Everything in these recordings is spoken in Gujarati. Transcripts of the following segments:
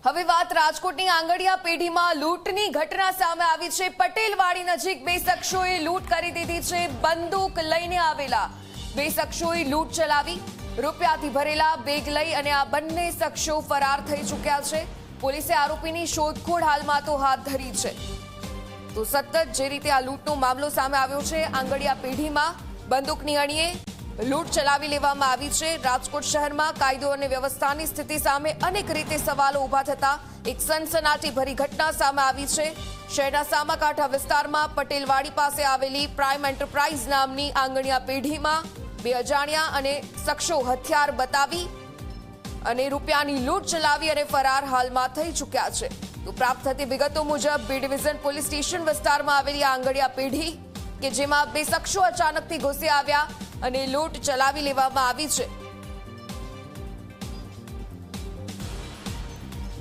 હવે વાત રાજકોટની આંગડિયા પેઢીમાં લૂંટની ઘટના સામે આવી છે। પટેલવાડી નજીક બે શખ્સોએ લૂંટ કરી દીધી છે। બંદૂક લઈને આવેલા બે શખ્સોએ લૂંટ ચલાવી રૂપિયાથી ભરેલા બેગ લઈ અને આ બંને શખ્સો ફરાર થઈ ચૂક્યા છે। પોલીસે આરોપીની શોધખોળ હાલમાં તો હાથ ધરી છે। તો સતત જે રીતે આ લૂંટનો મામલો સામે આવ્યો છે, આંગડિયા પેઢીમાં બંદૂકની અણીએ લૂંટ ચલાવી લેવામાં આવી છે। રાજકોટ શહેરમાં કાયદો અને વ્યવસ્થાની સ્થિતિ સામે અનેક રીતે સવાલો ઊભા થતા એક સનસનાટીભરી ઘટના સામે આવી છે। શહેરના સામાકાંઠા વિસ્તારમાં પટેલવાડી પાસે આવેલી પ્રાઇમ એન્ટરપ્રાઇઝ નામની આંગણિયા પેઢીમાં બે અજાણ્યા અને શખ્સો હથિયાર બતાવી અને રૂપિયાની લૂંટ ચલાવી અને ફરાર હાલમાં થઈ ચૂક્યા છે। તો પ્રાપ્ત થતી વિગતો મુજબ બી ડિવિઝન પોલીસ સ્ટેશન વિસ્તારમાં આવેલી આંગણિયા પેઢી કે જેમાં બે શખ્સો અચાનકથી ઘૂસી આવ્યા અને લૂંટ ચલાવી લેવામાં આવી છે।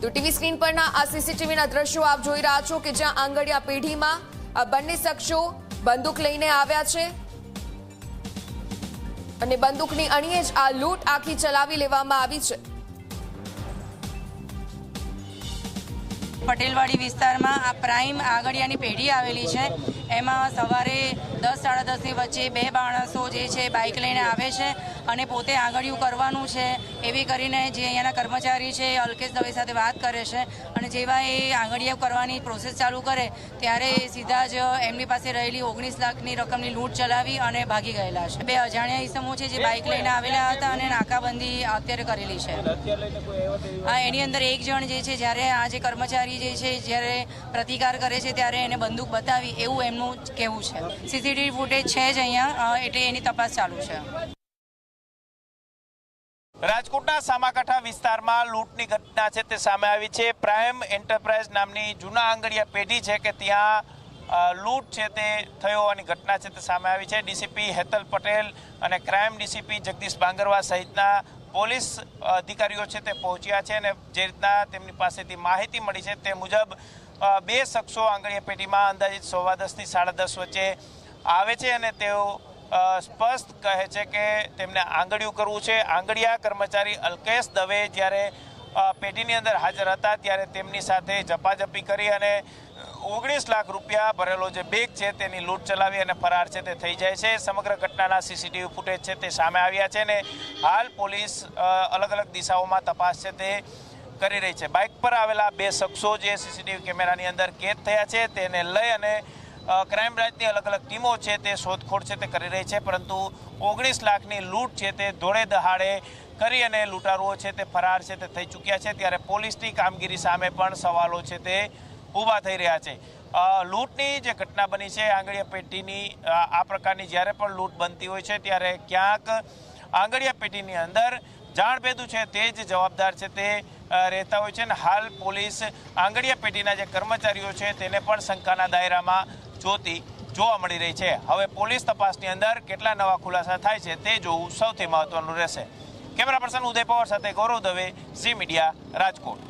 તો ટીવી સ્ક્રીન પરના આ સીસીટીવીના દ્રશ્યો આપ જોઈ રહ્યા છો કે જ્યાં આંગણિયા પેઢીમાં આ બંને શખ્સો બંદૂક લઈને આવ્યા છે અને બંદૂકની અણીએ જ આ લૂંટ આખી ચલાવી લેવામાં આવી છે। પટેલવાડી વિસ્તારમાં આ પ્રાઇમ આંગડિયાની પેઢી આવેલી છે। એમાં સવારે 10-10:30 વચ્ચે બે માણસો જે છે બાઇક લઈને આવે છે અને પોતે આંગળિયું કરવાનું છે એવી કરીને જે અહીંયાના કર્મચારી છે અલ્કેશ દવે સાથે વાત કરે છે અને જેવા એ આંગળિયું કરવાની પ્રોસેસ ચાલુ કરે ત્યારે સીધા જ એમની પાસે રહેલી 19 લાખની રકમની લૂંટ ચલાવી અને ભાગી ગયેલા છે। બે અજાણ્યા ઈસમો છે જે બાઇક લઈને આવેલા હતા અને નાકાબંધી અત્યારે કરેલી છે। એની અંદર એક જણ જે છે જ્યારે આ જે કર્મચારી જે છે જ્યારે પ્રતિકાર કરે છે ત્યારે એને બંદૂક બતાવી એવું એમનું કહેવું છે। સીસીટીવી ફૂટેજ છે જ અહીંયા, એટલે એની તપાસ ચાલુ છે। રાજકોટના સામાકાંઠા વિસ્તારમાં લૂંટની ઘટના છે તે સામે આવી છે। પ્રાઇમ એન્ટરપ્રાઇઝ નામની જૂના આંગડિયા પેઢી છે કે ત્યાં લૂંટ છે તે થયો હોવાની ઘટના છે તે સામે આવી છે। ડીસીપી હેતલ પટેલ અને ક્રાઇમ ડીસીપી જગદીશ બાંગરવા સહિતના પોલીસ અધિકારીઓ છે તે પહોંચ્યા છે અને જે રીતના તેમની પાસેથી માહિતી મળી છે તે મુજબ બે શખ્સો આંગડિયા પેઢીમાં અંદાજિત 10:15 થી 10:30 વચ્ચે આવે છે અને તેઓ સ્પષ્ટ કહે છે કે તેમને આંગળિયું કરવું છે। આંગળિયા કર્મચારી અલ્કેશ દવે જ્યારે પેઢીની અંદર હાજર હતા ત્યારે તેમની સાથે ઝપાઝપી કરી અને 19 લાખ રૂપિયા ભરેલો જે બેગ છે તેની લૂંટ ચલાવી અને ફરાર છે તે થઈ જાય છે। સમગ્ર ઘટનાના સીસીટીવી ફૂટેજ છે તે સામે આવ્યા છે અને હાલ પોલીસ અલગ અલગ દિશાઓમાં તપાસ છે તે કરી રહી છે। બાઇક પર આવેલા બે શખ્સો જે સીસીટીવી કેમેરાની અંદર કેદ થયા છે તેને લઈ અને ક્રાઇમ બ્રાન્ચની અલગ અલગ ટીમો છે તે શોધખોળ છે તે કરી રહી છે, પરંતુ 19 લાખની લૂંટ છે તે ધોળે દહાડે કરી અને લૂંટારુઓ છે તે ફરાર છે તે થઈ ચૂક્યા છે। ત્યારે પોલીસની કામગીરી સામે પણ સવાલો છે તે ઊભા થઈ રહ્યા છે। લૂંટની જે ઘટના બની છે આંગડિયા પેઢીની, આ પ્રકારની જ્યારે પણ લૂંટ બનતી હોય છે ત્યારે ક્યાંક આંગડિયા પેઢીની અંદર જાણભેદુ છે તે જ જવાબદાર છે તે રહેતા હોય છે અને હાલ પોલીસ આંગડિયા પેઢીના જે કર્મચારીઓ છે તેને પણ શંકાના દાયરામાં જોતી જોવા મળી રહી છે। હવે પોલીસ તપાસની અંદર કેટલા નવા ખુલાસા થાય છે તે જોવું સૌથી મહત્વનું રહેશે। કેમેરા પર્સન ઉદય પવાર સાથે ગૌરવ દવે, ઝી મીડિયા, રાજકોટ।